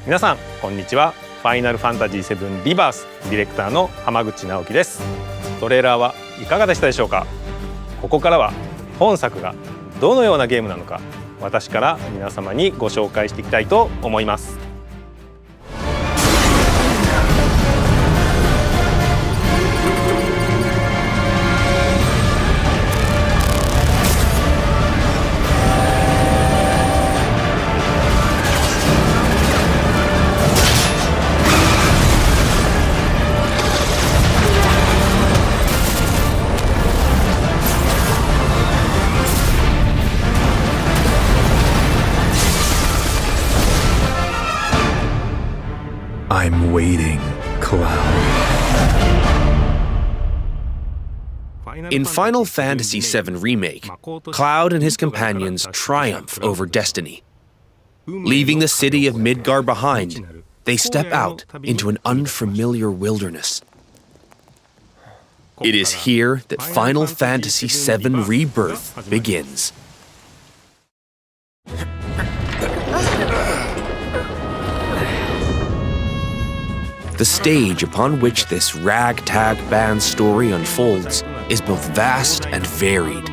皆さんこんにちは。ファイナルファンタジー7リバースディレクターの浜口直樹です。トレーラーはいかがでしたでしょうか。ここからは本作がどのようなゲームなのか、私から皆様にご紹介していきたいと思います。I'm waiting, Cloud. In Final Fantasy VII Remake, Cloud and his companions triumph over destiny. Leaving the city of Midgar behind, they step out into an unfamiliar wilderness. It is here that Final Fantasy VII Rebirth begins. The stage upon which this ragtag band story unfolds is both vast and varied.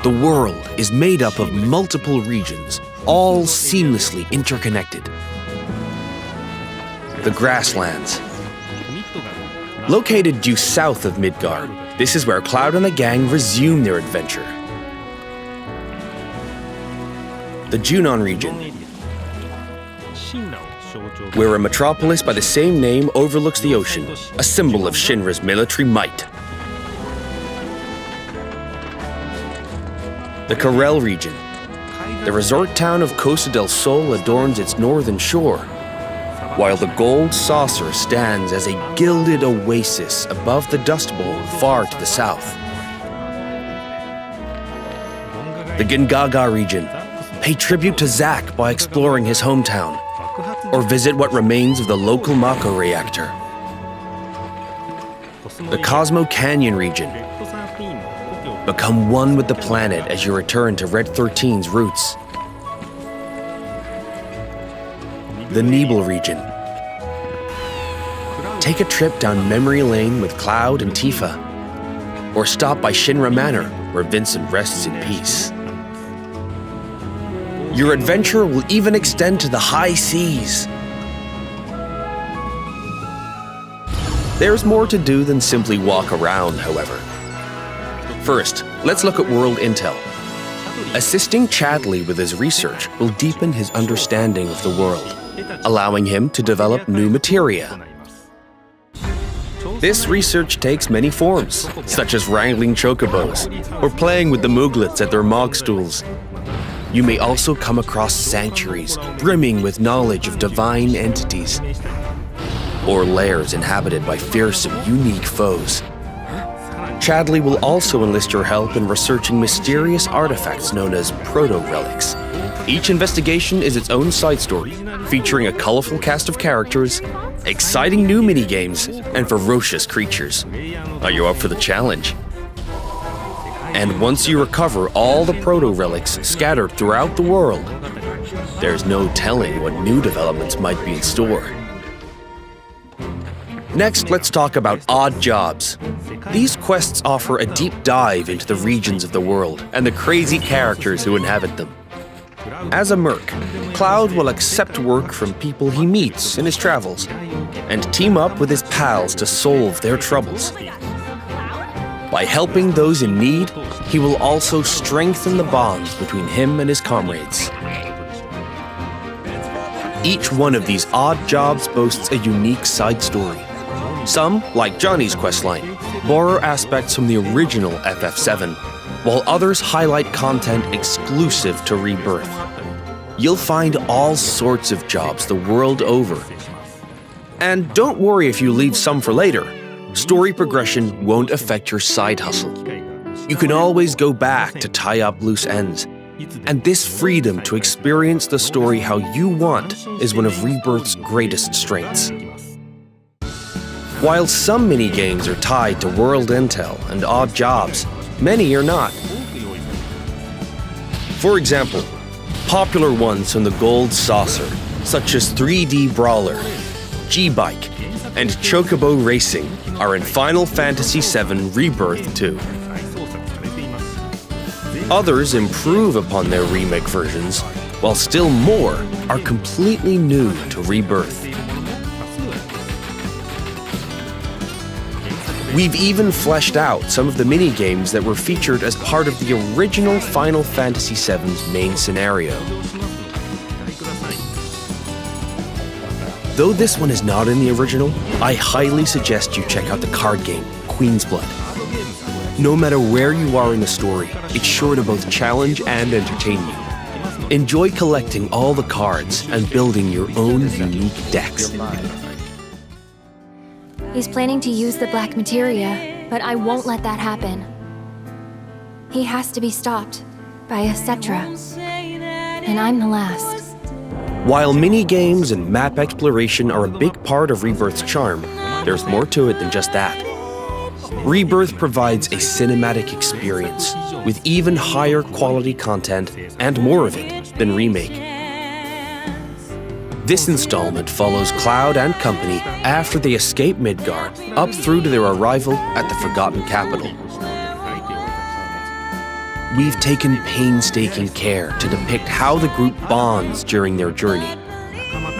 The world is made up of multiple regions, all seamlessly interconnected. The grasslands. Located due south of Midgar, this is where Cloud and the gang resume their adventure. The Junon region, where a metropolis by the same name overlooks the ocean, a symbol of Shinra's military might. The Corel region. The resort town of Costa del Sol adorns its northern shore, while the gold saucer stands as a gilded oasis above the Dust Bowl far to the south. The Gingaga region. Pay tribute to Zack by exploring his hometown, or visit what remains of the local mako reactor. The Cosmo Canyon region. Become one with the planet as you return to Red 13's roots. The Nebel region. Take a trip down memory lane with Cloud and Tifa, or stop by Shinra Manor, where Vincent rests in peace. Your adventure will even extend to the high seas. There's more to do than simply walk around, however. First, let's look at world intel. Assisting Chadley with his research will deepen his understanding of the world, allowing him to develop new materia. This research takes many forms, such as wrangling chocobos, or playing with the mooglets at their mog stools. You may also come across sanctuaries brimming with knowledge of divine entities, or lairs inhabited by fearsome, unique foes. Chadley will also enlist your help in researching mysterious artifacts known as proto-relics. Each investigation is its own side story, featuring a colorful cast of characters, exciting new minigames, and ferocious creatures. Are you up for the challenge? And once you recover all the proto-relics scattered throughout the world, there's no telling what new developments might be in store. Next, let's talk about odd jobs. These quests offer a deep dive into the regions of the world and the crazy characters who inhabit them. As a merc, Cloud will accept work from people he meets in his travels and team up with his pals to solve their troubles. By helping those in need, he will also strengthen the bonds between him and his comrades. Each one of these odd jobs boasts a unique side story. Some, like Johnny's questline, borrow aspects from the original FF7, while others highlight content exclusive to Rebirth. You'll find all sorts of jobs the world over. And don't worry if you leave some for later. Story progression won't affect your side hustle. You can always go back to tie up loose ends. And this freedom to experience the story how you want is one of Rebirth's greatest strengths. While some minigames are tied to world intel and odd jobs, many are not. For example, popular ones from the Gold Saucer, such as 3D Brawler, G-Bike, and Chocobo Racing are in Final Fantasy VII Rebirth 2. Others improve upon their remake versions, while still more are completely new to Rebirth. We've even fleshed out some of the mini-games that were featured as part of the original Final Fantasy VII's main scenario. Though this one is not in the original, I highly suggest you check out the card game, Queen's Blood. No matter where you are in the story, it's sure to both challenge and entertain you. Enjoy collecting all the cards and building your own unique decks. He's planning to use the black materia, but I won't let that happen. He has to be stopped by a Cetra, and I'm the last. While mini-games and map exploration are a big part of Rebirth's charm, there's more to it than just that. Rebirth provides a cinematic experience with even higher quality content and more of it than Remake. This installment follows Cloud and company after they escape Midgar, up through to their arrival at the Forgotten Capital. We've taken painstaking care to depict how the group bonds during their journey,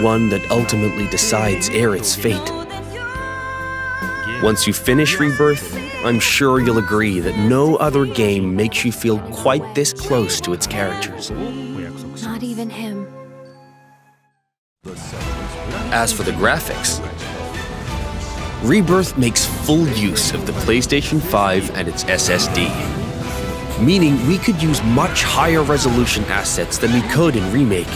one that ultimately decides Aerith's fate. Once you finish Rebirth, I'm sure you'll agree that no other game makes you feel quite this close to its characters. Not even him. As for the graphics, Rebirth makes full use of the PlayStation 5 and its SSD, meaning we could use much higher resolution assets than we could in Remake,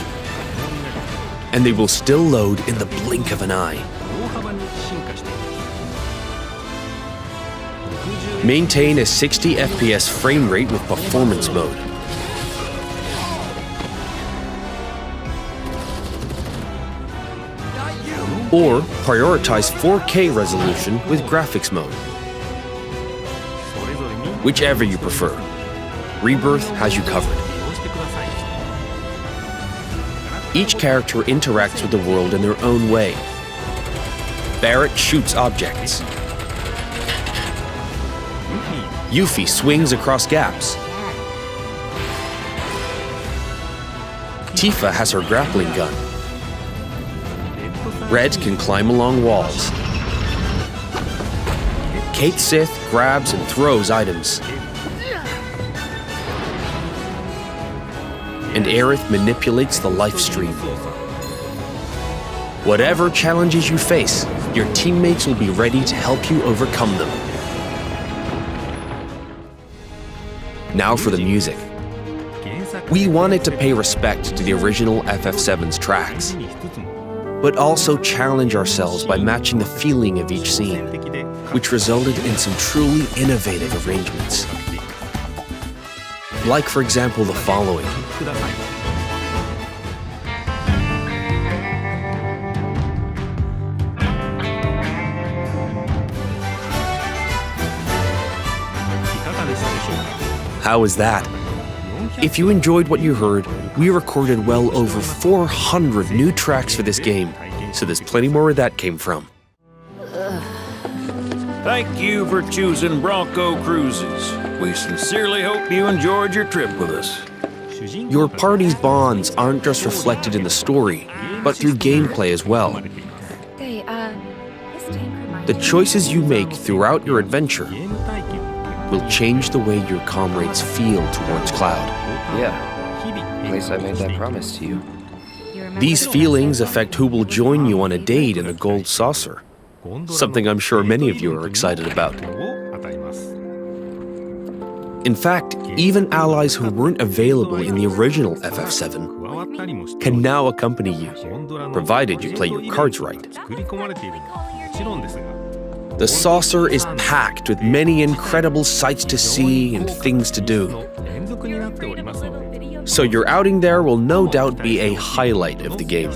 and they will still load in the blink of an eye. Maintain a 60 FPS frame rate with performance mode. Or prioritize 4K resolution with graphics mode. Whichever you prefer, Rebirth has you covered. Each character interacts with the world in their own way. Barrett shoots objects. Yuffie swings across gaps. Tifa has her grappling gun. Red can climb along walls. Kate Sith grabs and throws items. And Aerith manipulates the life stream. Whatever challenges you face, your teammates will be ready to help you overcome them. Now for the music. We wanted to pay respect to the original FF7's tracks, but also challenge ourselves by matching the feeling of each scene, which resulted in some truly innovative arrangements. Like, for example, the following. How was that? If you enjoyed what you heard, we recorded well over 400 new tracks for this game, so there's plenty more where that came from. Thank you for choosing Bronco Cruises. We sincerely hope you enjoyed your trip with us. Your party's bonds aren't just reflected in the story, but through gameplay as well. The choices you make throughout your adventure will change the way your comrades feel towards Cloud. Yeah, place I made that promise to you. These feelings affect who will join you on a date in a gold saucer, something I'm sure many of you are excited about. In fact, even allies who weren't available in the original FF7 can now accompany you, provided you play your cards right. The saucer is packed with many incredible sights to see and things to do. So your outing there will no doubt be a highlight of the game.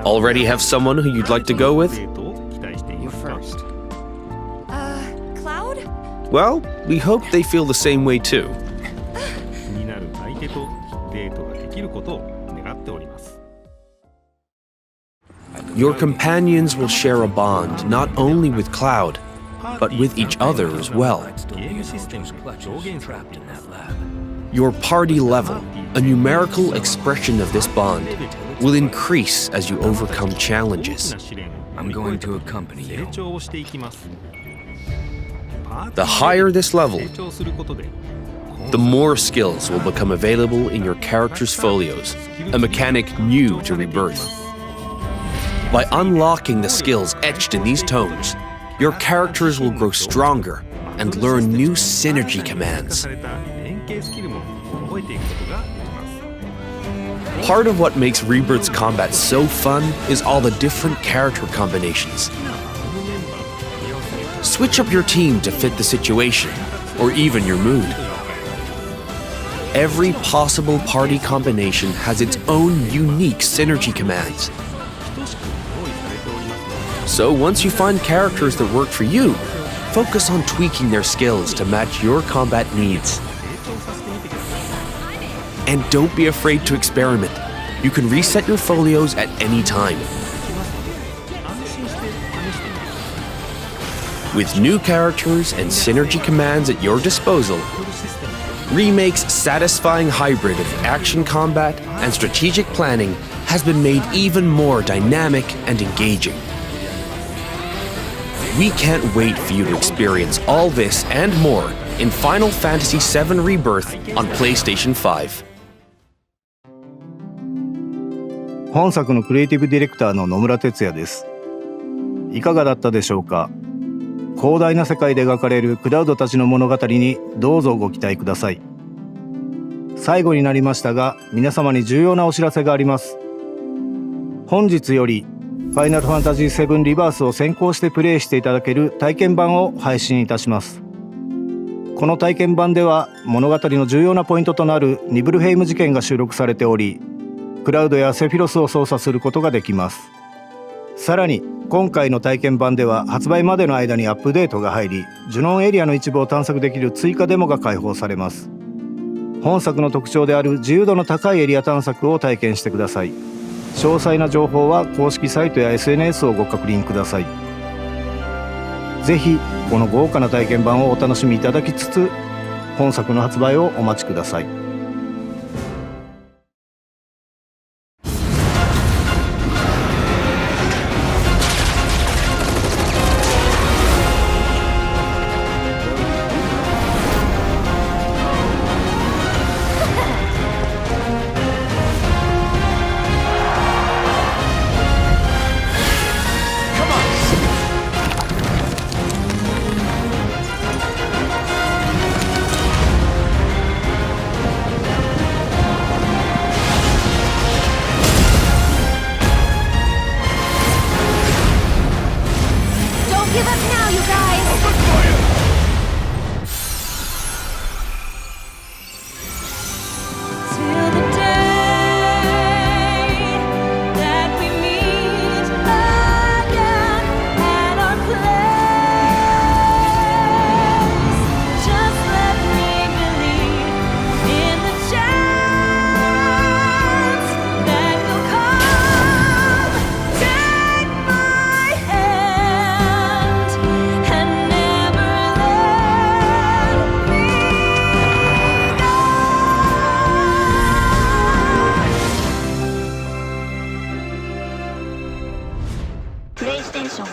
Already have someone who you'd like to go with? You first. Cloud? Well, we hope they feel the same way too. ことを願っております。 Your companions will share a bond not only with Cloud, but with each other as well. ゲームシステムで表現されています。 Your party level, a numerical expression of this bond, will increase as you overcome challenges. I'm going to accompany you. 成長をしていきます。 The higher this level, 成長することで the more skills will become available in your character's folios, a mechanic new to Rebirth. By unlocking the skills etched in these tomes, your characters will grow stronger and learn new synergy commands. Part of what makes Rebirth's combat so fun is all the different character combinations. Switch up your team to fit the situation, or even your mood. Every possible party combination has its own unique synergy commands. So once you find characters that work for you, focus on tweaking their skills to match your combat needs. And don't be afraid to experiment. You can reset your folios at any time. With new characters and synergy commands at your disposal, Remake's satisfying hybrid of action combat and strategic planning has been made even more dynamic and engaging. We can't wait for you to experience all this and more in Final Fantasy VII Rebirth on PlayStation 5. 本作のクリエイティブディレクターの野村哲也です。いかがだったでしょうか。広大な世界で描かれるクラウドたちの物語にどうぞご期待ください。最後になりましたが、皆様に重要なお知らせがあります。本日よりファイナルファンタジー7リバースを先行してプレイしていただける体験版を配信いたします。この体験版では物語の重要なポイントとなるニブルヘイム事件が収録されており、クラウドやセフィロスを操作することができます。さらに今回の体験版では発売までの間にアップデートが入り、ジュノンエリアの一部を探索できる追加デモが開放されます。本作の特徴である自由度の高いエリア探索を体験してください。詳細な情報は公式サイトや SNS をご確認ください。ぜひこの豪華な体験版をお楽しみいただきつつ、本作の発売をお待ちください。Give up now, you guys! Till the day that we meet again at our place, just let me believe in the chance that will come. Take my hand and never let me go. PlayStation